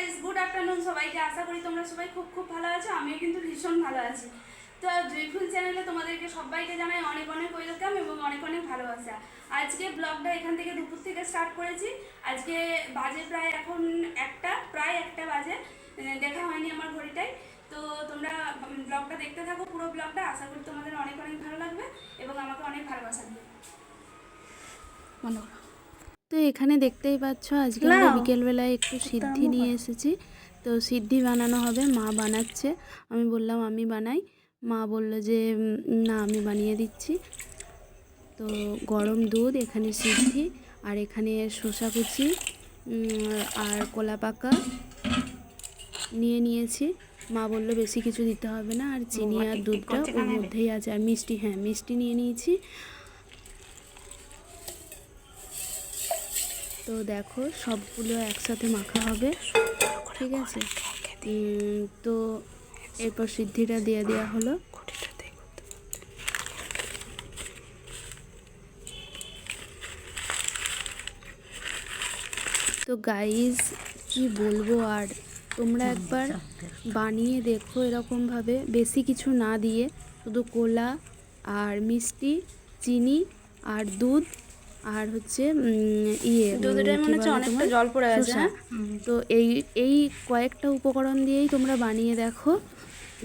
Guys, good afternoon সবাইকে। আশা করি তোমরা সবাই খুব খুব ভালো আছো। আমিও কিন্তু ভীষণ ভালো আছি। তো জয়ফুল চ্যানেলে তোমাদেরকে সবাইকে জানাই অনেক অনেক ওয়েলকাম এবং অনেক অনেক ভালোবাসা। আজকে ব্লগটা এখান থেকে দুপুর থেকে স্টার্ট করেছি। আজকে বাজে প্রায় এখন প্রায় একটা বাজে, দেখা হয়নি আমার ঘড়িটাই। তো তোমরা ব্লগটা দেখতে থাকো, পুরো ব্লগটা। আশা করি তোমাদের অনেক অনেক ভালো লাগবে এবং আমাকে অনেক ভালোবাসা দিবে। তো এখানে দেখতেই পাচ্ছ আজকে আমরা বিকেলবেলায় একটু সিদ্ধি নিয়ে এসেছি। তো সিদ্ধি বানানো হবে, মা বানাচ্ছে। আমি বললাম আমি বানাই, মা বলল যে না আমি বানিয়ে দিচ্ছি। তো গরম দুধ, এখানে সিদ্ধি, আর এখানে শসা কুচি আর কলা পাকা নিয়ে নিয়েছি। মা বলল বেশি কিছু দিতে হবে না, আর চিনি আর দুধটা ওর মধ্যেই আছে, আর মিষ্টি, হ্যাঁ মিষ্টি নিয়ে নিয়েছি। তো দেখো সবগুলো একসাথে মাখা হবে, ঠিক আছে। তো এরপর সিদ্ধিটা দিয়ে দেওয়া হলো। তো গাইস কি বলবো আর, তোমরা একবার বানিয়ে দেখো এরকমভাবে, বেশি কিছু না দিয়ে, শুধু কোলা আর মিষ্টি, চিনি আর দুধ, আর হচ্ছে অনেকটা জল পড়ে গেছে। তো এই কয়েকটা উপকরণ দিয়েই তোমরা বানিয়ে দেখো,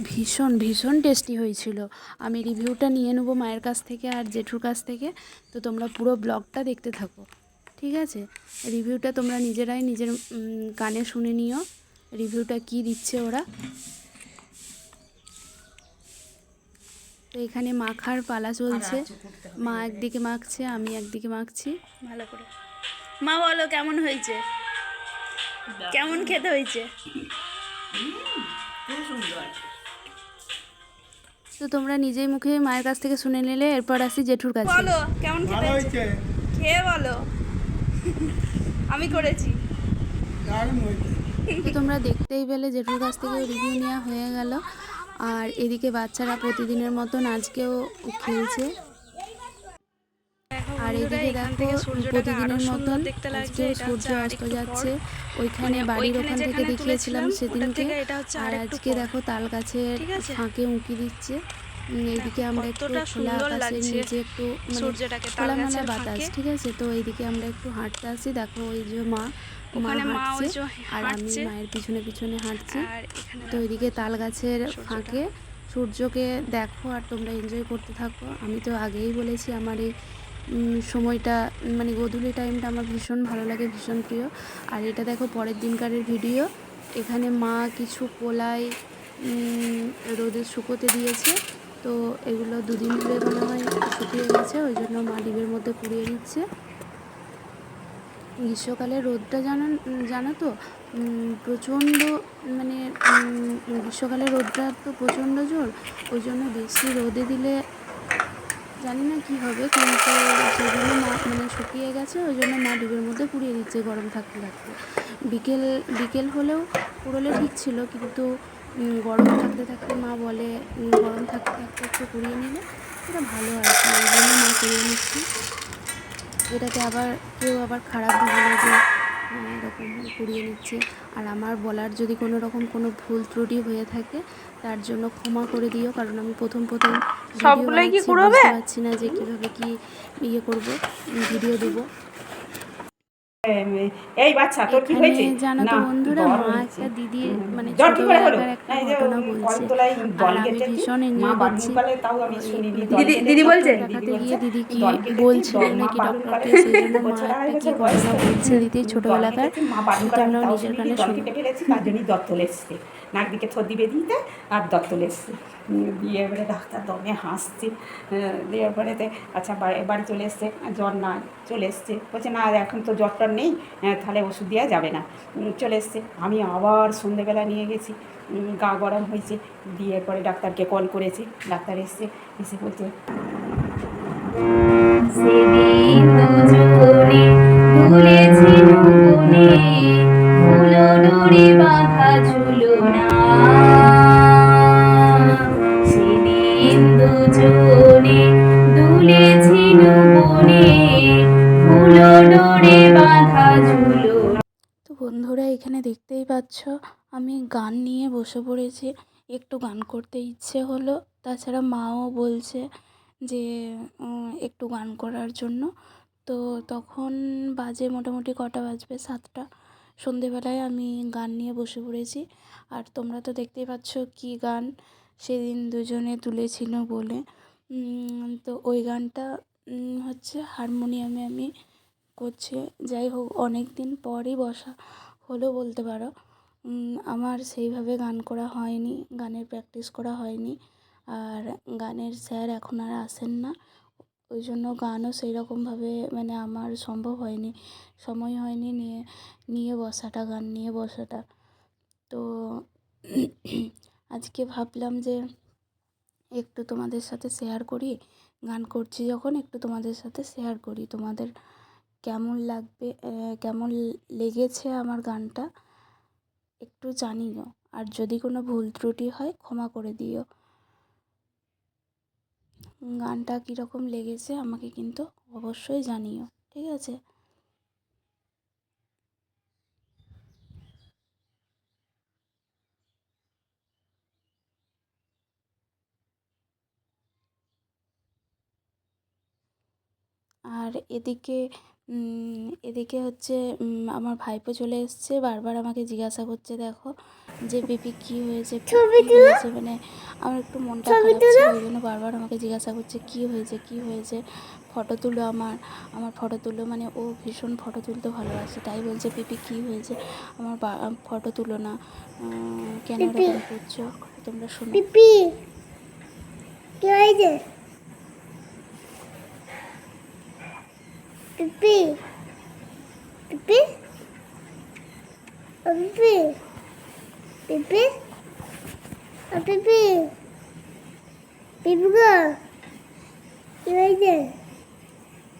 ভীষণ ভীষণ টেস্টি হয়েছিল। আমি রিভিউটা নিয়ে নেবো মায়ের কাছ থেকে আর জেঠুর কাছ থেকে। তো তোমরা পুরো ব্লগটা দেখতে থাকো, ঠিক আছে। রিভিউটা তোমরা নিজেরাই নিজের কানে শুনে নিও, রিভিউটা কি দিচ্ছে ওরা। তো এখানে মাখার পালা চলছে, মা একদিকে মাখছে, আমি একদিকে মাখছি ভালো করে। মা বলো কেমন হয়েছে, কেমন খেতে হয়েছে? তো তোমরা নিজেই মুখে মায়ের কাছ থেকে শুনে নিলে, এরপর আসি জেঠুর কাছে। বলো কেমন খেতে হয়েছে, খেয়ে বলো। আমি করেছি। তো তোমরা দেখতেই পেলে জেঠুর কাছ থেকে রিভিউ নেওয়া হয়ে গেল। আর এদিকে বাচ্চারা প্রতিদিনের মতন আজকেও খেলছে। আর এদিকে দেখো প্রতিদিনের মতন আজকেও সূর্য অস্ত যাচ্ছে। ওইখানে বাড়ির ওখান থেকে দেখিয়েছিলাম সেদিনকে, আর আজকে দেখো তাল গাছের ফাঁকে উঁকি দিচ্ছে। এইদিকে আমরা একটু খোলা আকাশের নিচে একটু খোলামেলা বাতাস, ঠিক আছে। তো এইদিকে আমরা একটু হাঁটতে আসি। দেখো ওই যে মা হাঁটছে আর আমি মায়ের পিছনে পিছনে হাঁটছি। তো এইদিকে তাল গাছের ফাঁকে সূর্যকে দেখো আর তোমরা এনজয় করতে থাকো। আমি তো আগেই বলেছি আমার এই সময়টা মানে গোধূলি টাইমটা আমার ভীষণ ভালো লাগে, ভীষণ প্রিয়। আর এটা দেখো পরের দিনকারের ভিডিও। এখানে মা কিছু কলাই রোদে শুকোতে দিয়েছে। তো এগুলো দুদিন ধরে মনে হয় শুকিয়ে গেছে, ওই জন্য মা ডিবের মধ্যে পুড়িয়ে নিচ্ছে। গ্রীষ্মকালে রোদটা জানো তো প্রচণ্ড, মানে গ্রীষ্মকালে রোদটা তো প্রচণ্ড জোর, ওই জন্য বেশি রোদে দিলে জানি না কি হবে, কিন্তু সেই জন্য মা মানে শুকিয়ে গেছে, ওই জন্য মা ডিবের মধ্যে পুড়িয়ে দিচ্ছে গরম থাকতে থাকতে। বিকেল হলেও পুরোলে ঠিক ছিল, কিন্তু গরম থাকতে থাকতে মা বলে গরম থাকতে থাকতে একটু পুড়িয়ে নিলে এটা ভালো আর কি, ওই জন্য মা পুড়িয়ে নিচ্ছি। এটাকে আবার কেউ আবার খারাপ ভাবলো যে এরকম পুড়িয়ে নিচ্ছে। আর আমার বলার যদি কোনো রকম কোনো ভুল ত্রুটি হয়ে থাকে তার জন্য ক্ষমা করে দিও, কারণ আমি প্রথম সবগুলোই কি বুঝতে পারছি না যে কীভাবে কি করবো, ভিডিও দেবো। এই বাচ্চা তোর কি হয়েছে? জানো তো বন্ধুরা, মা একটা দিদি মানে ছোটবেলাকার একটা ঘটনা বলছে, আর আমি ভীষণ এনজয় করছি। দিদি বলছে দেখাতে গিয়ে দিদি কি বলছিলেন নাকি ডক্টরকে, সেই জন্য মা একটা কি ঘটনা বলছে দিদি ছোটবেলাকার, তোমরাও নিজের কানে শোনো। তার জন্যই দত্তল এসছে, নাক দিকে থদি বেঁধিতে আর দত্তল এসছে। দিয়ে এবারে ডাক্তার দমে হাসছে। দিয়ে এবারেতে আচ্ছা বাড়ি চলে এসছে, জ্বর না চলে এসছে, বলছে না এখন তো জ্বরটা নেই, তাহলে ওষুধ দেওয়া যাবে না। চলে এসছে। আমি আবার সন্ধেবেলা নিয়ে গেছি, গা গরম হয়েছে, দিয়ে পরে ডাক্তারকে কল করেছি, ডাক্তার এসছে, এসে বলছে সেদিন দুজনে দুলেছি নবনে, ফুলো ডোরে বাঁধা ঝুলনা। সেদিন দুজনে দুলেছি নবনে, ফুলো ডোরে বাঁধা ঝুলনা। তো বন্ধুরা এখানে দেখতেই পাচ্ছ আমি গান নিয়ে বসে পড়েছি, একটু গান করতে ইচ্ছে হলো, তাছাড়া মাও বলছে যে একটু গান করার জন্য। তো তখন বাজে মোটামুটি কটা বাজবে 7টা, সন্ধেবেলায় আমি গান নিয়ে বসে পড়েছি। আর তোমরা তো দেখতেই পাচ্ছ কী গান সেদিন দুজনে তুলেছিল বলে। তো ওই গানটা হচ্ছে হারমোনিয়ামে আমি করছি। যাই হোক, অনেক দিন পরই বসা হলো বলতে পারো। আমার সেইভাবে গান করা হয়নি, গানের প্র্যাকটিস করা হয়নি, আর গানের স্যার এখন আর আসেন না, ওই জন্য গানও সেই রকমভাবে মানে আমার সম্ভব হয়নি, সময় হয়নি নিয়ে বসাটা, গান নিয়ে বসাটা। তো আজকে ভাবলাম যে একটু তোমাদের সাথে শেয়ার করি, গান করছি যখন একটু তোমাদের সাথে শেয়ার করি, তোমাদের কেমন লাগবে, কেমন লেগেছে আমার গানটা একটু জানিও, আর যদি কোনো ভুল ত্রুটি হয় ক্ষমা করে দিও। গানটা কীরকম লেগেছে আমাকে কিন্তু অবশ্যই জানিও, ঠিক আছে? আর এদিকে হচ্ছে আমার ভাইপো চলে এসছে, বারবার আমাকে জিজ্ঞাসা করছে দেখো যে পিপি কী হয়েছে, কী হয়েছে, মানে আমার একটু মনটা খারাপ ছিল, ওই জন্য বারবার আমাকে জিজ্ঞাসা করছে কী হয়েছে কী হয়েছে, ফটো তুলো আমার ফটো তুলো, মানে ও ভীষণ ফটো তুলতে ভালোবাসে, তাই বলছে পিপি কী হয়েছে আমার ফটো তুলো না, কেন এরকম করছো, তোমরা শোনো। পিপি কি হয়েছে? পিপি পিপি ও পিপি পিপি ও পিপি পিপি গো, কি হয়েছে?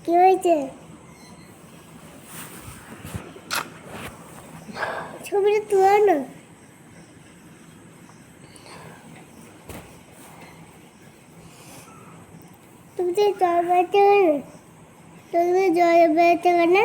কি হয়েছে? ছবিটা তুলো না। তুমি তো জল বেড়াতে গেলে, তুমি জল বেড়াতে গেলে